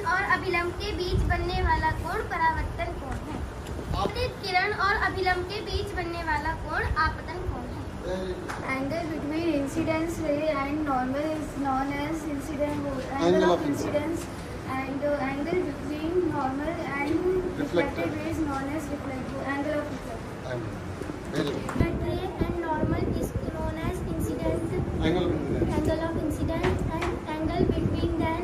और अभिलंब के बीच बनने वाला कोण परावर्तन कोण है। आपतित किरण और अभिलंब के बीच बनने वाला कोण आपतन कोण है। Angle between incidence ray and normal is known as angle of incidence, and angle between normal and reflected ray is known as angle of reflection. Reflected ray and normal is known as angle of incidence, and angle between then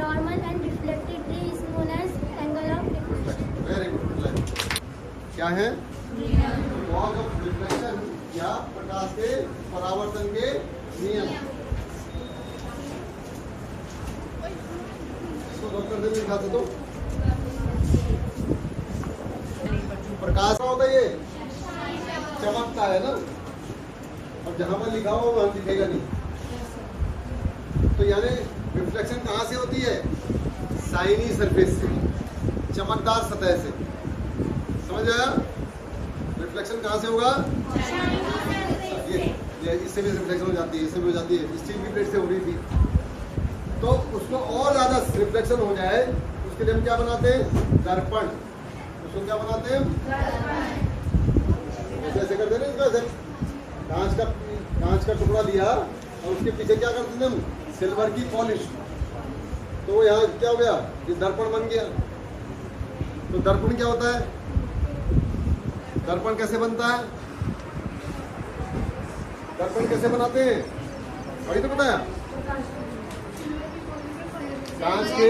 normal and reflected ray is known as angle of reflection. Very good. क्या है? Laws of reflection या प्रकाश के परावर्तन के नियम। इसको doctor से लिखा दो। प्रकाश का होता है ये चमकता है ना, और जहां पर लिखा हो वहां दिखेगा नहीं। तो यानी रिफ्लेक्शन कहाँ से होती है? शाइनी सरफेस से, चमकदार सतह से। समझ आया? रिफ्लेक्शन कहाँ से होगा? ये इससे भी रिफ्लेक्शन हो जाती है, इससे भी हो जाती है। स्टील की प्लेट से हो रही थी, तो उसको और ज्यादा रिफ्लेक्शन हो जाए उसके लिए हम क्या बनाते हैं? दर्पण। उसको क्या बनाते हैं? ऐसे करते हैं ना, कांच का टुकड़ा लिया और उसके पीछे क्या करते थे हम? सिल्वर की पॉलिश। तो यहाँ क्या हो गया? ये दर्पण बन गया। तो दर्पण क्या होता है? दर्पण कैसे बनता है? दर्पण कैसे बनाते हैं? वही तो बताया। कांच के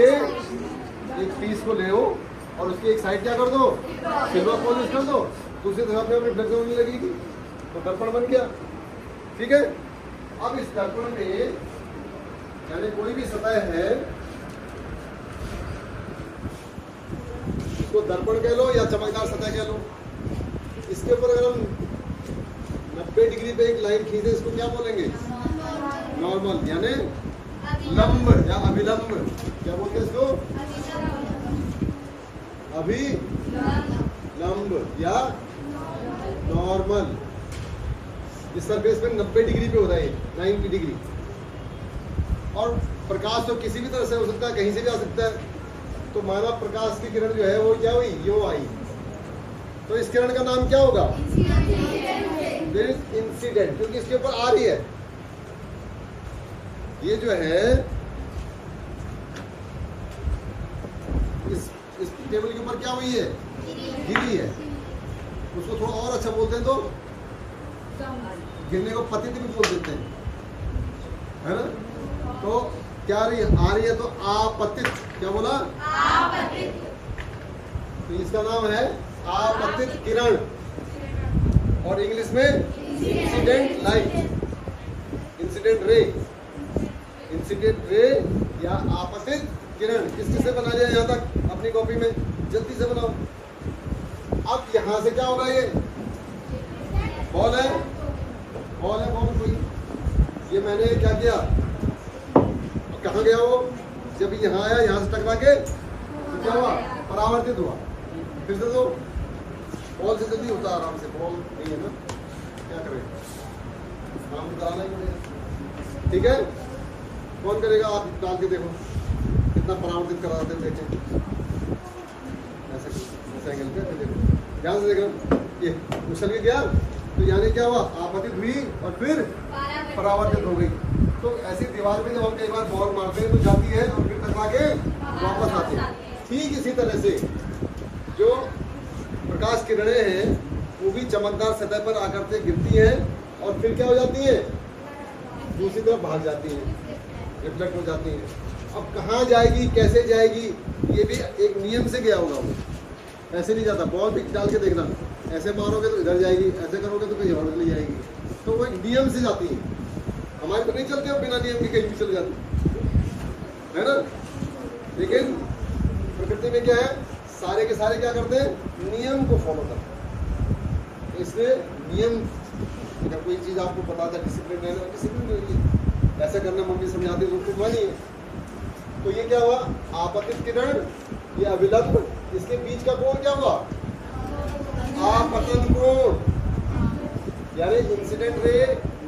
एक पीस को ले और उसकी एक साइड क्या कर दो? सिल्वर पॉलिश कर दो, दूसरी तरफ में रिफ्लेक्शन होने लगेगी, तो दर्पण बन गया। ठीक है। अब इस दर्पण में यानी कोई भी सतह है, इसको दर्पण कह लो या चमकदार सतह कह लो। इसके ऊपर अगर हम 90 डिग्री पे एक लाइन खींचे, इसको क्या बोलेंगे? नॉर्मल, यानी लंब या अभिलंब। क्या बोलते हैं इसको? अभिलंब या नॉर्मल। इस सरफेस पे 90 डिग्री पे होता है, 90 डिग्री। और प्रकाश तो किसी भी तरह से हो सकता है, कहीं से भी आ सकता है। तो माना प्रकाश की किरण जो है वो क्या हुई? यो आई। तो इस किरण का नाम क्या होगा? इंसिडेंट, क्योंकि इसके ऊपर आ रही है। ये जो है इस टेबल के ऊपर क्या हुई है? गिरी है। उसको थोड़ा और अच्छा बोलते हैं तो गिरने को पतित भी बोल देते हैं, है ना? तो क्या आ रही है? तो आपतित। क्या बोला? आपतित। तो इसका नाम है आपतित किरण, और इंग्लिश में incident light, incident ray. Incident ray या आपतित किरण। किस से बना लिया यहाँ तक अपनी कॉपी में? जल्दी से बनाओ। अब यहाँ से क्या होगा? ये बॉल है, बॉल कोई। ये मैंने क्या किया? कहाँ गया वो? जब यहाँ आया, यहाँ से टकरा के तो क्या हुआ? परावर्तित हुआ। फिर से दो। बॉल से जल्दी होता है, आराम से। बॉल नहीं है ना, क्या करें? काम तो कराना ही पड़ेगा। ठीक है। कौन करेगा? आप डाल के देखो कितना परावर्तित करा देते हैं। देखें ऐसे एंगल पे देखो, ध्यान से देखो। ये उछल के गया तो यानी क्या हुआ? आपतित हुई और फिर परावर्तित हो गई। तो ऐसी दीवार पे जब हम कई बार बॉल मारते हैं तो जाती है और फिर टकरा के वापस आती है। ठीक इसी तरह से जो प्रकाश किरणें हैं वो भी चमकदार सतह पर आकर के गिरती हैं और फिर क्या हो जाती है? दूसरी तरफ भाग जाती हैं, रिफ्लेक्ट हो जाती हैं। अब कहाँ जाएगी, कैसे जाएगी, ये भी एक नियम से गया होगा। वो ऐसे नहीं जाता। बॉल भी डाल के देखना, ऐसे मारोगे तो इधर जाएगी, ऐसे करोगे तो कहीं और चली जाएगी। तो वो एक नियम से जाती है। हमारे तो नहीं चलते हो बिना नियम के, कहीं भी चल जाती है ना। लेकिन प्रकृति में क्या है? सारे के सारे क्या करते हैं? नियम को फॉलो करते हैं। इसलिए नियम, अगर कोई चीज़ आपको पता था डिसिप्लिन रहना, डिसिप्लिन रहिए। ऐसा करना मम्मी समझाती है, उसको मानिए। तो ये क्या हुआ? आपतित किरण, ये अभिलंब, इसके बीच का कोण क्या हुआ? आपतन कोण। यानी इंसिडेंट रे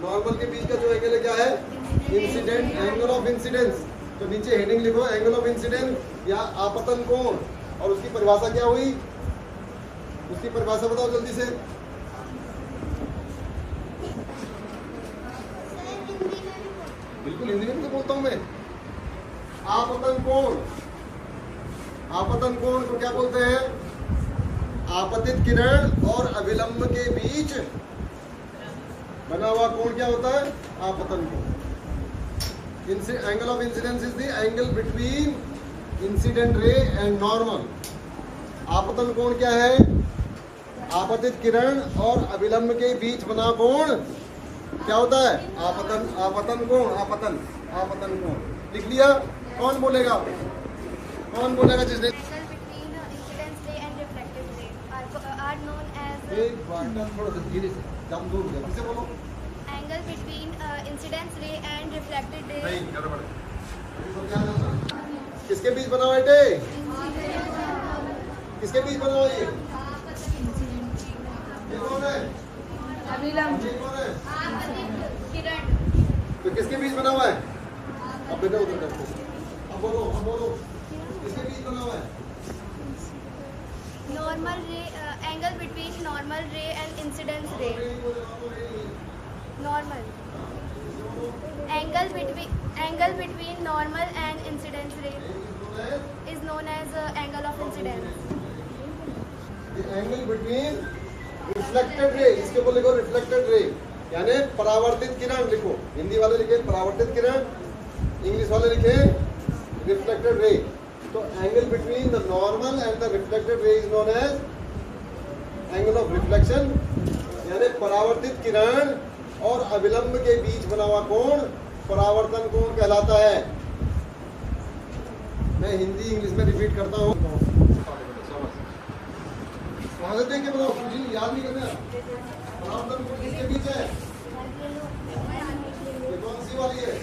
नॉर्मल के बीच का जो एंगल है क्या है? Incident angle of incidence. तो नीचे हेडिंग लिखो एंगल ऑफ इंसिडेंस या आपतन कोण, और उसकी परिभाषा क्या हुई, उसकी परिभाषा बताओ जल्दी से। बिल्कुल हिंदी में तो बोलता हूं मैं। आपतन कोण, आपतन कोण को क्या बोलते हैं? आपतित किरण और अभिलंब के बीच बना हुआ कोण क्या होता है? आपतन कोण। Angle of incidence is the angle between incident ray and normal. आपतन कोण क्या है? आपतित किरण और अभिलंब के बीच बना कोण क्या होता है? आपतन, आपतन कोण, आपतन, आपतन कोण। लिख लिया? कौन बोलेगा, कौन बोलेगा जिसने? Angle between incidence ray and reflected ray are known as एक बार थोड़ा सा धीरे से, दम दूर से, फिर से बोलो। angle between incidence ray and reflected ray. नहीं, गड़बड़ है। किसके बीच बना हुआ है ये? किसके बीच बना हुआ है ये कौन है? अभिलंब ये कौन है? किरण. तो किसके बीच बना हुआ है? अब बेटा उधर देखो, अब बोलो, अब बोलो, किसके बीच बना हुआ है? Normal ray, angle between normal ray and incidence ray. Normal. Angle between normal and incidence ray is known as angle of incidence. Angle between reflected ray, इसके ऊपर लिखो रिफ्लेक्टेड रे, यानी परावर्तित किरण लिखो। हिंदी वाले लिखे परावर्तित किरण, इंग्लिश वाले लिखे रिफ्लेक्टेड रे। तो angle between the normal and the reflected ray is known as angle of reflection, यानी परावर्तित किरण और अभिलंब के बीच बना हुआ कोण परावर्तन कोण कहलाता है। मैं हिंदी इंग्लिश में रिपीट करता हूँ, वहां से देख के बताओ, कुछ याद नहीं करना। परावर्तन कोण किसके बीच है? ये कौन सी वाली है?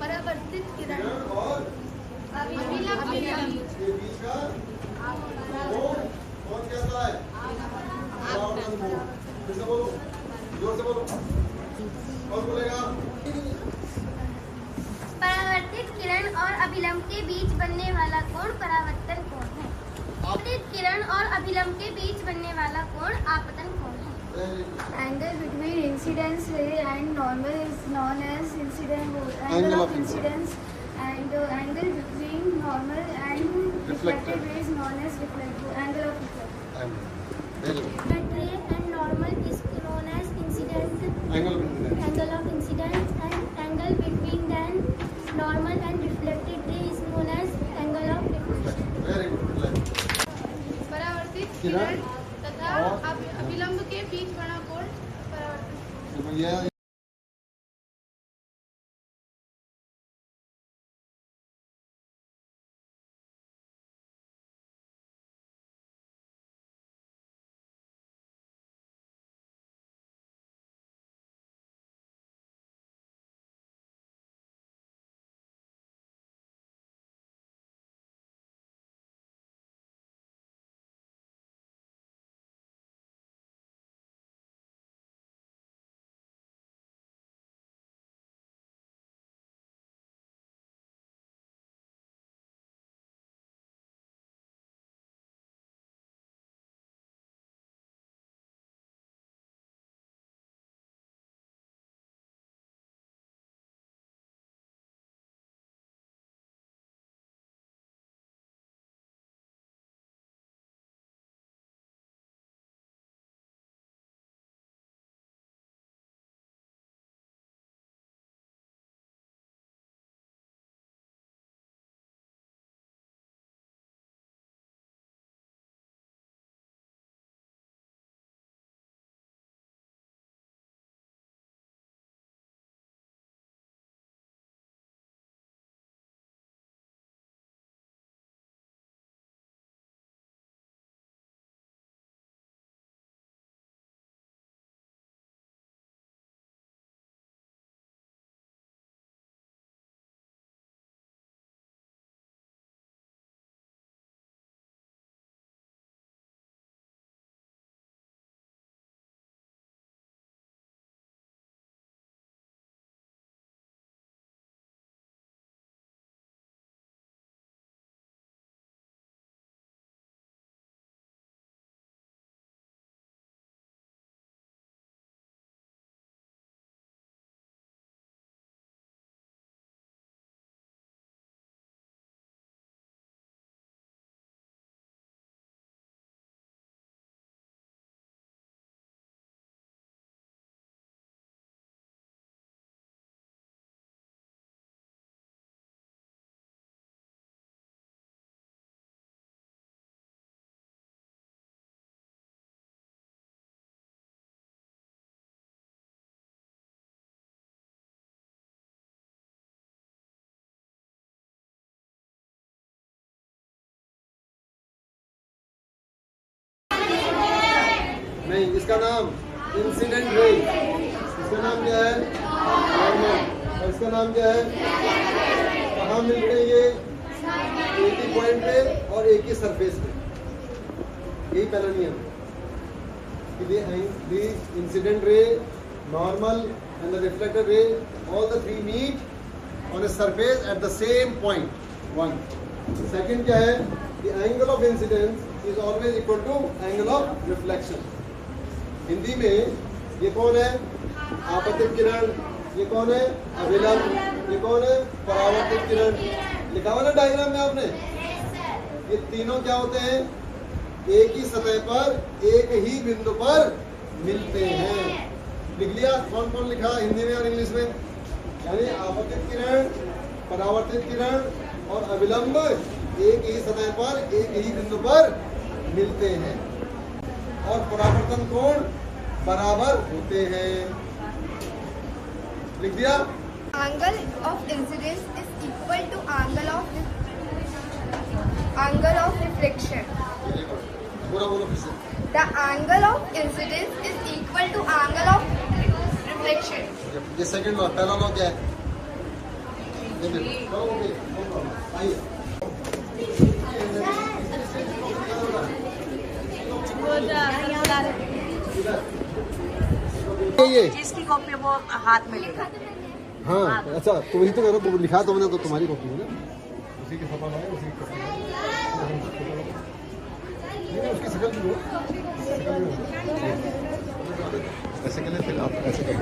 परावर्तित किरण किरण और अभिलंब के बीच का कोण कौन कहता है? परावर्तन कोण। फिर से बोलो, जोर से बोलो, कौन बोलेगा? परावर्तित किरण और अभिलंब के बीच बनने वाला कोण परावर्तन कोण है। आपतित किरण और अभिलंब के बीच बनने वाला कोण आपतन कोण है। Angle between incidence ray and normal is known as angle of incidence, and angle between normal and reflected ray is known as angle of reflection. Reflected ray and normal is known as angle between angle of incidence, and angle between then normal and reflected ray is known as angle of reflection. Very good. परावर्तित किरण किरण तथा अभिलंब के बीच बना कोण परावर्तित। ये इसका नाम इंसिडेंट रे, इसका नाम क्या है नॉर्मल, और इसका नाम क्या है, कहाँ मिल रही है, एक ही पॉइंट पे और एक ही सरफेस पे। यही पहला नियम है। The incident ray, normal and the reflected ray, all the three meet on a surface at the same point. One. Second क्या है, the angle of incidence is always equal to angle of reflection. Hindi में ये कौन है, आपतित किरण, ये कौन है, अभिलंब, ये कौन है, परावर्तित किरण। लिखा हुआ ना डायग्राम में आपने, ये तीनों क्या होते हैं, एक ही सतह पर एक ही बिंदु पर मिलते हैं। लिख लिया, कौन कौन लिखा हिंदी में और इंग्लिश में, यानी आपतित किरण, परावर्तित किरण और अभिलंब एक ही सतह पर एक ही बिंदु पर मिलते हैं और परावर्तन कोण बराबर होते हैं। लिख दिया। Angle of incidence is equal to angle of reflection. पूरा बोलो फिर से। The angle of incidence is equal to angle of reflection. ये सेकंड लॉ, पहला लॉ क्या है, ये देखो, आइए। ये जिसकी कॉपी वो हाथ में लेगा। हाँ अच्छा, तो वही तो करो, तो लिखा तो मैंने, तो तुम्हारी कॉपी है ना, उसी की सफा है, उसी की कॉपी है, उसकी शकल भी लो, ऐसे के लिए फिर आप ऐसे कर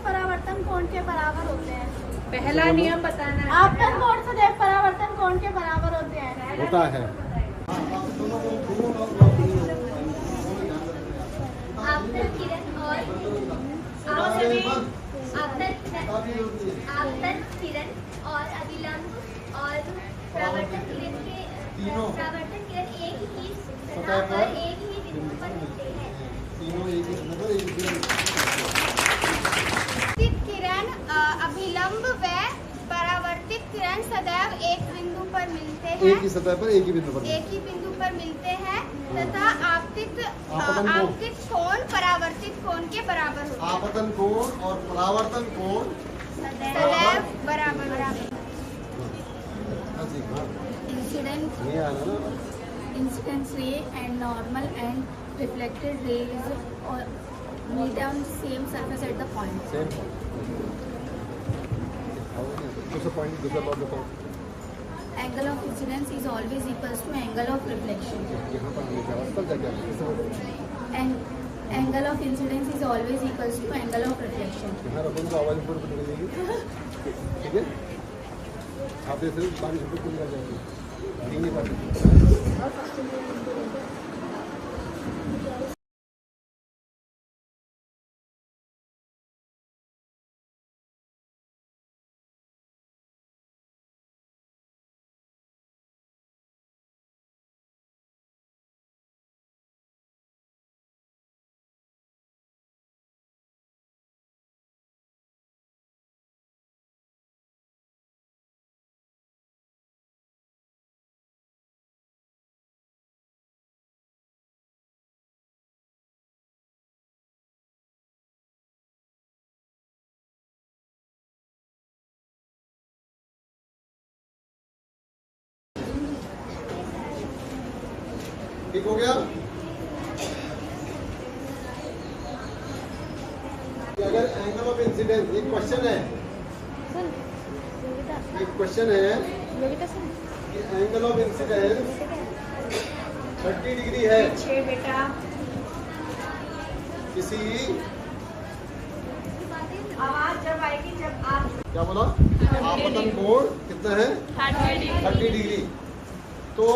परावर्तन कोण के बराबर होते हैं। पहला नियम बताना है। आपतन कोण सदैव परावर्तन कोण के बराबर होते हैं। होता है। आपतन किरण और आपतन किरण और अभिलंब और परावर्तन किरण एक ही सतह पर एक ही बिंदु पर मिलते हैं। तीनों एक ही सतह पर एक ही किरण, अभिलंब व परावर्तित किरण सदैव एक बिंदु पर मिलते हैं, एक ही सतह पर एक ही बिंदु पर, एक ही बिंदु पर मिलते हैं तथा आपतित कोण परावर्तित कोण के बराबर होता है। आपतन कोण और परावर्तन कोण सदैव बराबर। Incident नहीं आ रहा ना, incidence ray and normal and reflected rays or meet on same surface at the point. Same दूसरा पॉइंट, दूसरा लॉ बताओ। Angle of incidence is always equals to angle of reflection. यहाँ पर लिखा है, तब जाके इससे बोलो। And angle of incidence is always equals to angle of reflection. यहाँ रखो तो आवाज ऊपर पकड़ जाएगी, ठीक है। आप ऐसे पानी से ऊपर निकल जाएगी, धीमी बात। ठीक हो गया। अगर एंगल ऑफ इंसिडेंस, एक क्वेश्चन है, एक क्वेश्चन है कि एंगल ऑफ इंसिडेंस 30 डिग्री है बेटा किसी, आवाज जब आएगी जब आप क्या बोला, आपतन कोण कितना है 30 डिग्री। तो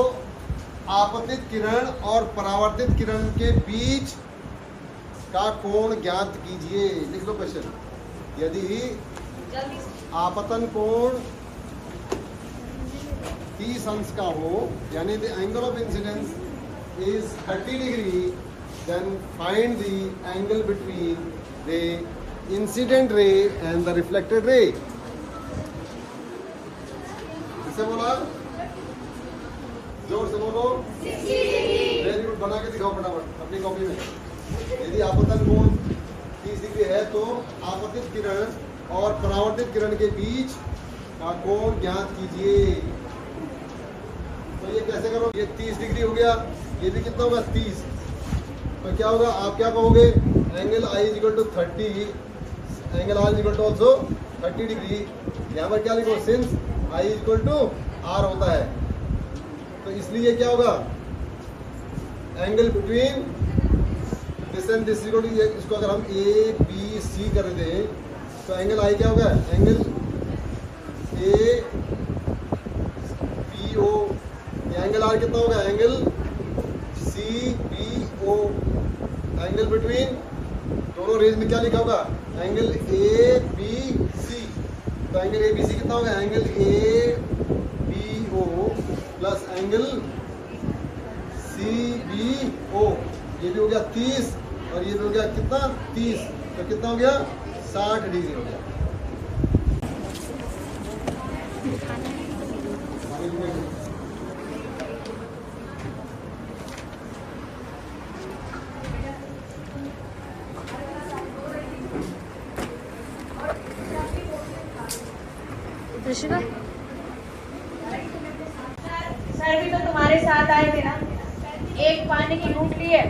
आपतित किरण और परावर्तित किरण के बीच का कोण ज्ञात कीजिए। लिख लो क्वेश्चन। यदि आपतन कोण 30 अंश का हो, यानी the angle of incidence is 30 degree, then find the angle between the incident ray and the reflected ray. किससे बोला? जोर से बोलो। वेरी गुड, बना के दिखाओ फटाफट अपनी कॉपी में। यदि आपतन कोण 30 डिग्री है तो आपतित किरण और परावर्तित किरण के बीच का कोण ज्ञात कीजिए। तो ये कैसे करो? ये 30 डिग्री हो गया, ये भी कितना होगा? 30। तो क्या होगा? आप क्या कहोगे? Angle I is equal to 30, angle R is equal to also 30 degree. यहाँ पर क्या लिखो? Since I is equal to R होता है, तो इसलिए क्या होगा? Angle between this and this equal to, इसको अगर हम A B C कर दें तो एंगल I क्या होगा? Angle A B O। Angle R कितना होगा? Angle C B O। Angle between दोनों रेज में क्या लिखा होगा? Angle A B C। तो एंगल A B C कितना होगा? Angle A B O plus angle C B O। ये भी हो गया 30 और ये भी हो गया कितना? 30। तो कितना हो गया? 60 डिग्री हो गया। सर भी तो तुम्हारे साथ आए थे ना, एक पानी की घूंट लिए